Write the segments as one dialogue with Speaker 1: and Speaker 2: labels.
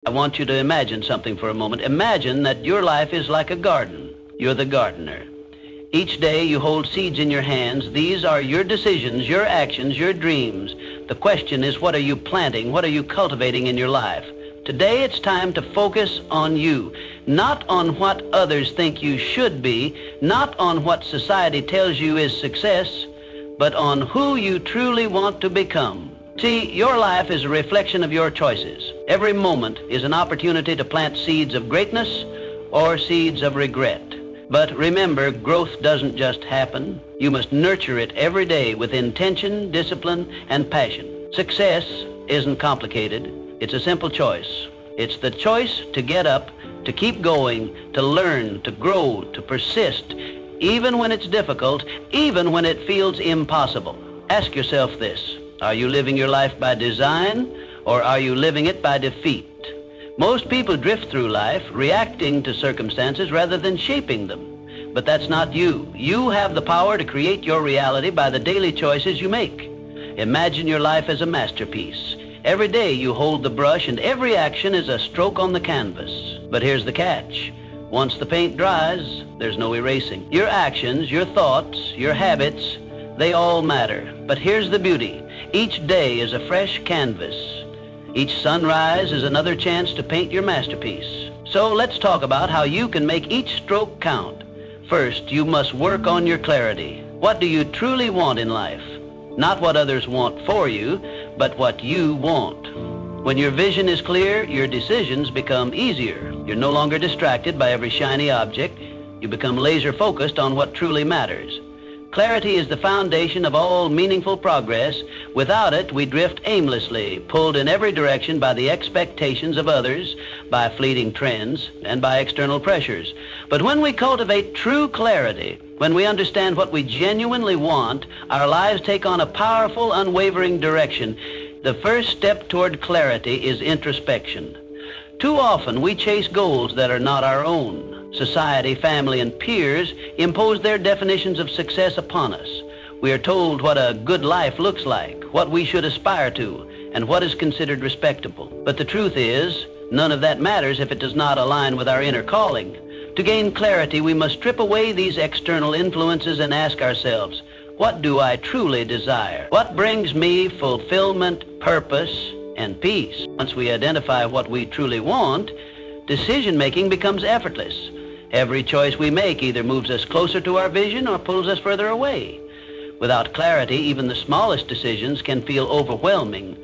Speaker 1: I want you to imagine something for a moment. Imagine that your life is like a garden. You're the gardener. Each day you hold seeds in your hands. These are your decisions, your actions, your dreams. The question is, what are you planting? What are you cultivating in your life? Today it's time to focus on you, not on what others think you should be, not on what society tells you is success, but on who you truly want to become. See, your life is a reflection of your choices. Every moment is an opportunity to plant seeds of greatness or seeds of regret. But remember, growth doesn't just happen. You must nurture it every day with intention, discipline, and passion. Success isn't complicated. It's a simple choice. It's the choice to get up, to keep going, to learn, to grow, to persist, even when it's difficult, even when it feels impossible. Ask yourself this: are you living your life by design, or are you living it by defeat? Most people drift through life reacting to circumstances rather than shaping them. But that's not you. You have the power to create your reality by the daily choices you make. Imagine your life as a masterpiece. Every day you hold the brush and every action is a stroke on the canvas. But here's the catch. Once the paint dries, there's no erasing. Your actions, your thoughts, your habits, they all matter. But here's the beauty. Each day is a fresh canvas. Each sunrise is another chance to paint your masterpiece. So let's talk about how you can make each stroke count. First, you must work on your clarity. What do you truly want in life? Not what others want for you, but what you want. When your vision is clear, your decisions become easier. You're no longer distracted by every shiny object. You become laser focused on what truly matters. Clarity is the foundation of all meaningful progress. Without it, we drift aimlessly, pulled in every direction by the expectations of others, by fleeting trends, and by external pressures. But when we cultivate true clarity, when we understand what we genuinely want, our lives take on a powerful, unwavering direction. The first step toward clarity is introspection. Too often, we chase goals that are not our own. Society, family, and peers impose their definitions of success upon us. We are told what a good life looks like, what we should aspire to, and what is considered respectable. But the truth is, none of that matters if it does not align with our inner calling. To gain clarity, we must strip away these external influences and ask ourselves, what do I truly desire? What brings me fulfillment, purpose, and peace? Once we identify what we truly want, decision-making becomes effortless. Every choice we make either moves us closer to our vision or pulls us further away. Without clarity, even the smallest decisions can feel overwhelming.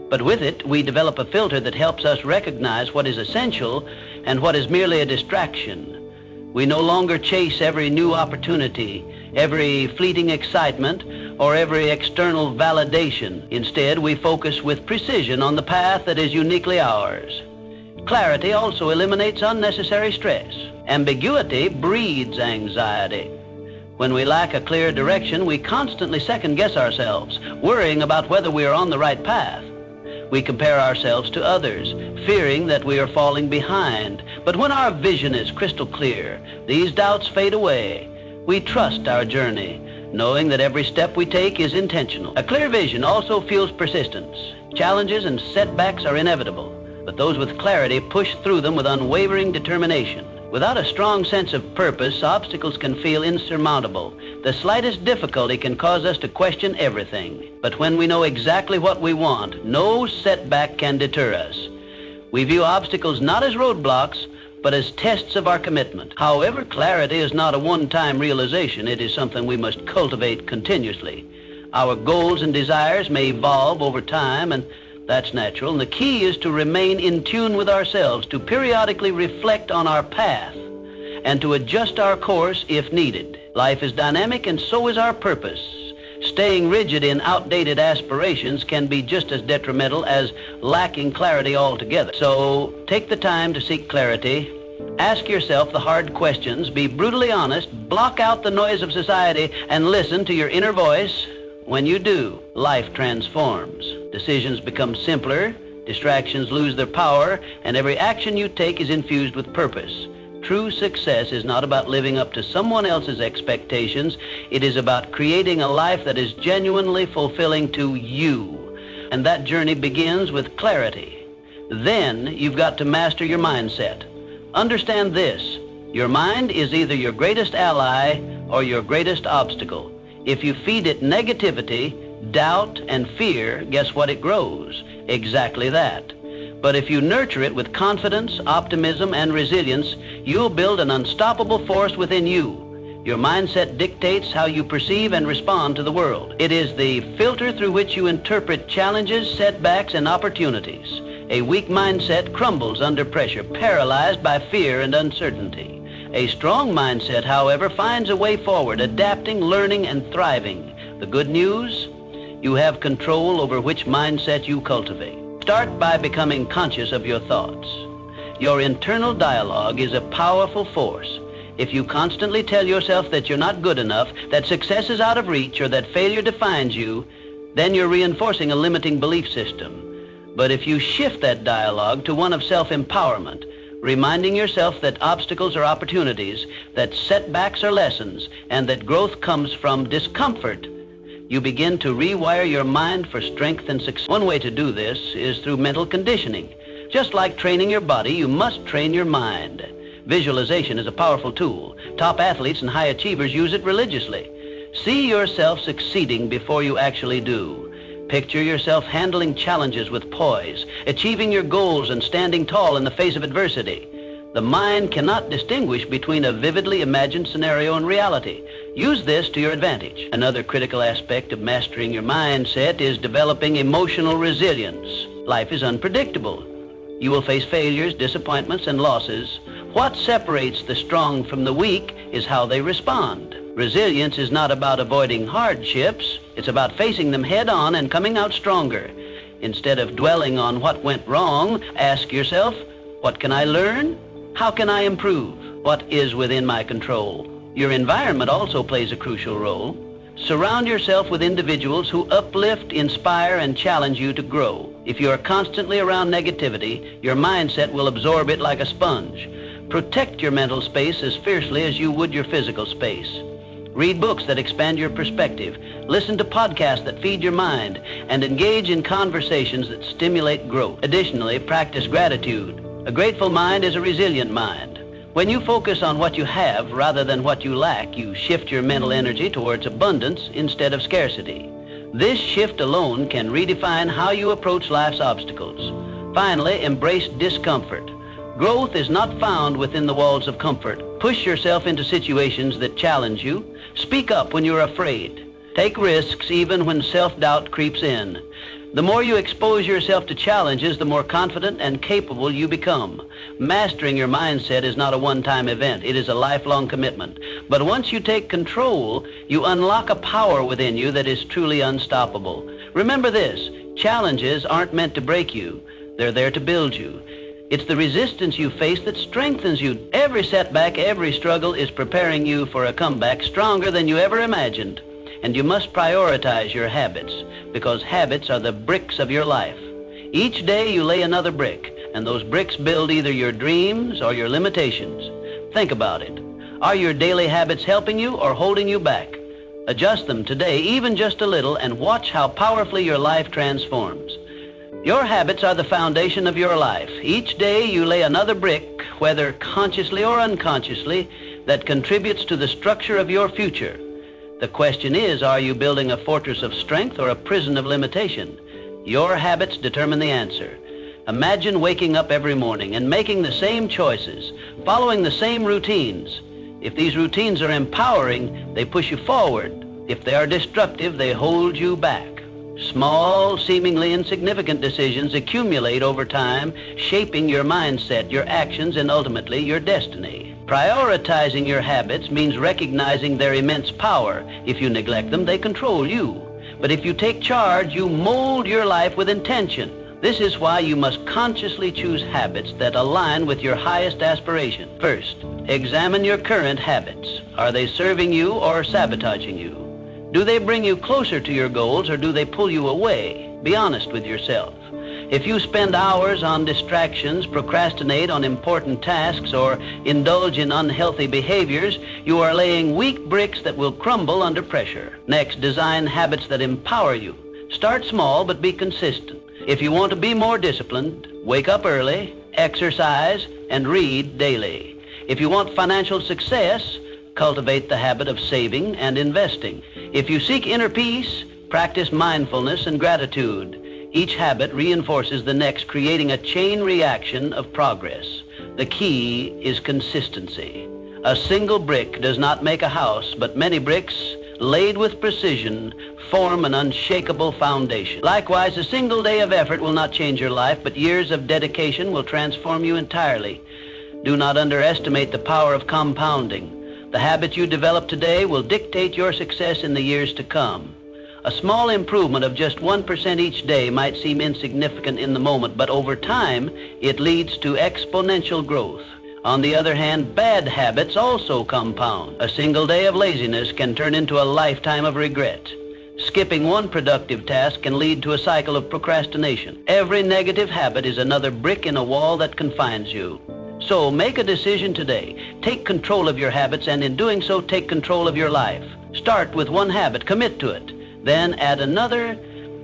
Speaker 1: But with it, we develop a filter that helps us recognize what is essential and what is merely a distraction. We no longer chase every new opportunity, every fleeting excitement, or every external validation. Instead, we focus with precision on the path that is uniquely ours. Clarity also eliminates unnecessary stress. Ambiguity breeds anxiety. When we lack a clear direction, we constantly second-guess ourselves, worrying about whether we are on the right path. We compare ourselves to others, fearing that we are falling behind. But when our vision is crystal clear, these doubts fade away. We trust our journey, knowing that every step we take is intentional. A clear vision also fuels persistence. Challenges and setbacks are inevitable, but those with clarity push through them with unwavering determination. Without a strong sense of purpose, obstacles can feel insurmountable. The slightest difficulty can cause us to question everything. But when we know exactly what we want, no setback can deter us. We view obstacles not as roadblocks, but as tests of our commitment. However, clarity is not a one-time realization. It is something we must cultivate continuously. Our goals and desires may evolve over time, and that's natural, and the key is to remain in tune with ourselves, to periodically reflect on our path, and to adjust our course if needed. Life is dynamic, and so is our purpose. Staying rigid in outdated aspirations can be just as detrimental as lacking clarity altogether. So take the time to seek clarity. Ask yourself the hard questions. Be brutally honest. Block out the noise of society and listen to your inner voice. When you do, life transforms. Decisions become simpler, distractions lose their power, and every action you take is infused with purpose. True success is not about living up to someone else's expectations. It is about creating a life that is genuinely fulfilling to you. And that journey begins with clarity. Then you've got to master your mindset. Understand this: your mind is either your greatest ally or your greatest obstacle. If you feed it negativity, doubt, and fear, guess what it grows? Exactly that. But if you nurture it with confidence, optimism, and resilience, you'll build an unstoppable force within you. Your mindset dictates how you perceive and respond to the world. It is the filter through which you interpret challenges, setbacks, and opportunities. A weak mindset crumbles under pressure, paralyzed by fear and uncertainty. A strong mindset, however, finds a way forward, adapting, learning, and thriving. The good news? You have control over which mindset you cultivate. Start by becoming conscious of your thoughts. Your internal dialogue is a powerful force. If you constantly tell yourself that you're not good enough, that success is out of reach, or that failure defines you, then you're reinforcing a limiting belief system. But if you shift that dialogue to one of self-empowerment, reminding yourself that obstacles are opportunities, that setbacks are lessons, and that growth comes from discomfort, you begin to rewire your mind for strength and success. One way to do this is through mental conditioning. Just like training your body, you must train your mind. Visualization is a powerful tool. Top athletes and high achievers use it religiously. See yourself succeeding before you actually do. Picture yourself handling challenges with poise, achieving your goals, and standing tall in the face of adversity. The mind cannot distinguish between a vividly imagined scenario and reality. Use this to your advantage. Another critical aspect of mastering your mindset is developing emotional resilience. Life is unpredictable. You will face failures, disappointments, and losses. What separates the strong from the weak is how they respond. Resilience is not about avoiding hardships. It's about facing them head on and coming out stronger. Instead of dwelling on what went wrong, ask yourself, what can I learn? How can I improve? What is within my control? Your environment also plays a crucial role. Surround yourself with individuals who uplift, inspire, and challenge you to grow. If you are constantly around negativity, your mindset will absorb it like a sponge. Protect your mental space as fiercely as you would your physical space. Read books that expand your perspective. Listen to podcasts that feed your mind, and engage in conversations that stimulate growth. Additionally, practice gratitude. A grateful mind is a resilient mind. When you focus on what you have rather than what you lack, you shift your mental energy towards abundance instead of scarcity. This shift alone can redefine how you approach life's obstacles. Finally, embrace discomfort. Growth is not found within the walls of comfort. Push yourself into situations that challenge you. Speak up when you're afraid. Take risks even when self-doubt creeps in. The more you expose yourself to challenges, the more confident and capable you become. Mastering your mindset is not a one-time event. It is a lifelong commitment. But once you take control, you unlock a power within you that is truly unstoppable. Remember this: challenges aren't meant to break you. They're there to build you. It's the resistance you face that strengthens you. Every setback, every struggle is preparing you for a comeback stronger than you ever imagined. And you must prioritize your habits, because habits are the bricks of your life. Each day you lay another brick, and those bricks build either your dreams or your limitations. Think about it. Are your daily habits helping you or holding you back? Adjust them today, even just a little, and watch how powerfully your life transforms. Your habits are the foundation of your life. Each day you lay another brick, whether consciously or unconsciously, that contributes to the structure of your future. The question is, are you building a fortress of strength or a prison of limitation? Your habits determine the answer. Imagine waking up every morning and making the same choices, following the same routines. If these routines are empowering, they push you forward. If they are destructive, they hold you back. Small, seemingly insignificant decisions accumulate over time, shaping your mindset, your actions, and ultimately your destiny. Prioritizing your habits means recognizing their immense power. If you neglect them, they control you. But if you take charge, you mold your life with intention. This is why you must consciously choose habits that align with your highest aspiration. First, examine your current habits. Are they serving you or sabotaging you? Do they bring you closer to your goals or do they pull you away? Be honest with yourself. If you spend hours on distractions, procrastinate on important tasks, or indulge in unhealthy behaviors, you are laying weak bricks that will crumble under pressure. Next, design habits that empower you. Start small, but be consistent. If you want to be more disciplined, wake up early, exercise, and read daily. If you want financial success, cultivate the habit of saving and investing. If you seek inner peace, practice mindfulness and gratitude. Each habit reinforces the next, creating a chain reaction of progress. The key is consistency. A single brick does not make a house, but many bricks, laid with precision, form an unshakable foundation. Likewise, a single day of effort will not change your life, but years of dedication will transform you entirely. Do not underestimate the power of compounding. The habits you develop today will dictate your success in the years to come. A small improvement of just 1% each day might seem insignificant in the moment, but over time, it leads to exponential growth. On the other hand, bad habits also compound. A single day of laziness can turn into a lifetime of regret. Skipping one productive task can lead to a cycle of procrastination. Every negative habit is another brick in a wall that confines you. So make a decision today. Take control of your habits, and in doing so, take control of your life. Start with one habit, commit to it. Then add another,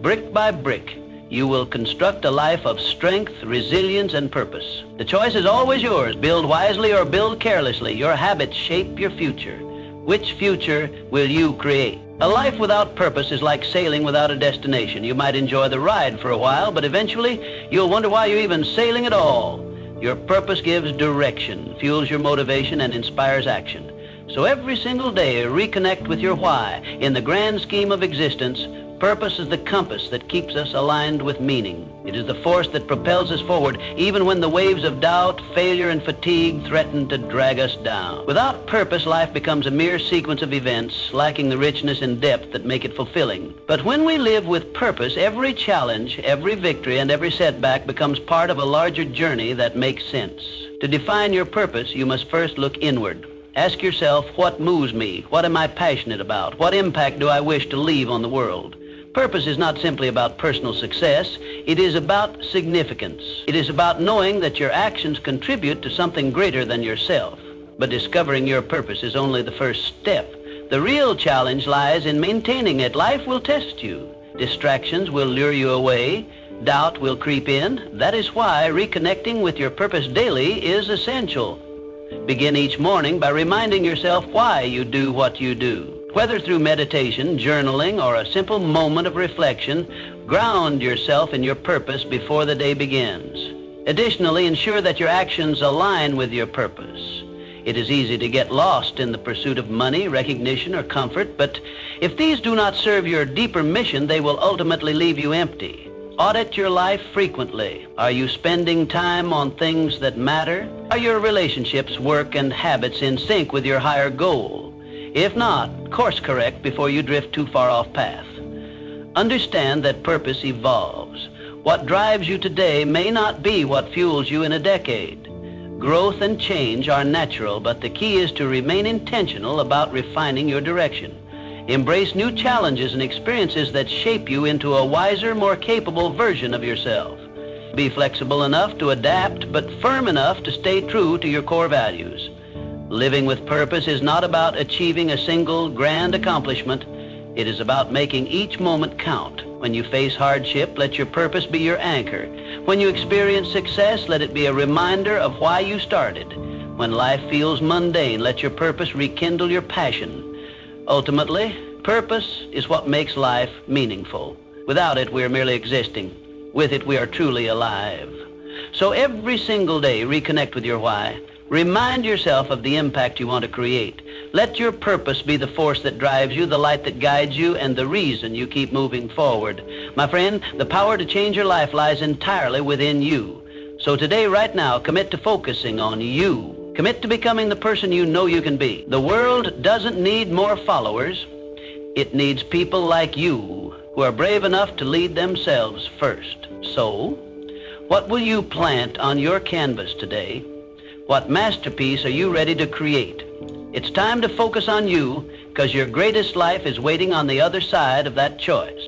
Speaker 1: brick by brick. You will construct a life of strength, resilience, and purpose. The choice is always yours. Build wisely or build carelessly. Your habits shape your future. Which future will you create? A life without purpose is like sailing without a destination. You might enjoy the ride for a while, but eventually you'll wonder why you're even sailing at all. Your purpose gives direction, fuels your motivation, and inspires action. So every single day, reconnect with your why. In the grand scheme of existence, purpose is the compass that keeps us aligned with meaning. It is the force that propels us forward, even when the waves of doubt, failure, and fatigue threaten to drag us down. Without purpose, life becomes a mere sequence of events, lacking the richness and depth that make it fulfilling. But when we live with purpose, every challenge, every victory, and every setback becomes part of a larger journey that makes sense. To define your purpose, you must first look inward. Ask yourself, what moves me? What am I passionate about? What impact do I wish to leave on the world? Purpose is not simply about personal success. It is about significance. It is about knowing that your actions contribute to something greater than yourself. But discovering your purpose is only the first step. The real challenge lies in maintaining it. Life will test you. Distractions will lure you away. Doubt will creep in. That is why reconnecting with your purpose daily is essential. Begin each morning by reminding yourself why you do what you do. Whether through meditation, journaling, or a simple moment of reflection, ground yourself in your purpose before the day begins. Additionally, ensure that your actions align with your purpose. It is easy to get lost in the pursuit of money, recognition, or comfort, but if these do not serve your deeper mission, they will ultimately leave you empty. Audit your life frequently. Are you spending time on things that matter? Are your relationships, work, and habits in sync with your higher goal? If not, course correct before you drift too far off path. Understand that purpose evolves. What drives you today may not be what fuels you in a decade. Growth and change are natural, but the key is to remain intentional about refining your direction. Embrace new challenges and experiences that shape you into a wiser, more capable version of yourself. Be flexible enough to adapt, but firm enough to stay true to your core values. Living with purpose is not about achieving a single grand accomplishment. It is about making each moment count. When you face hardship, let your purpose be your anchor. When you experience success, let it be a reminder of why you started. When life feels mundane, let your purpose rekindle your passion. Ultimately, purpose is what makes life meaningful. Without it, we are merely existing. With it, we are truly alive. So every single day, reconnect with your why. Remind yourself of the impact you want to create. Let your purpose be the force that drives you, the light that guides you, and the reason you keep moving forward. My friend, the power to change your life lies entirely within you. So today, right now, commit to focusing on you. Commit to becoming the person you know you can be. The world doesn't need more followers. It needs people like you who are brave enough to lead themselves first. So, what will you plant on your canvas today? What masterpiece are you ready to create? It's time to focus on you, because your greatest life is waiting on the other side of that choice.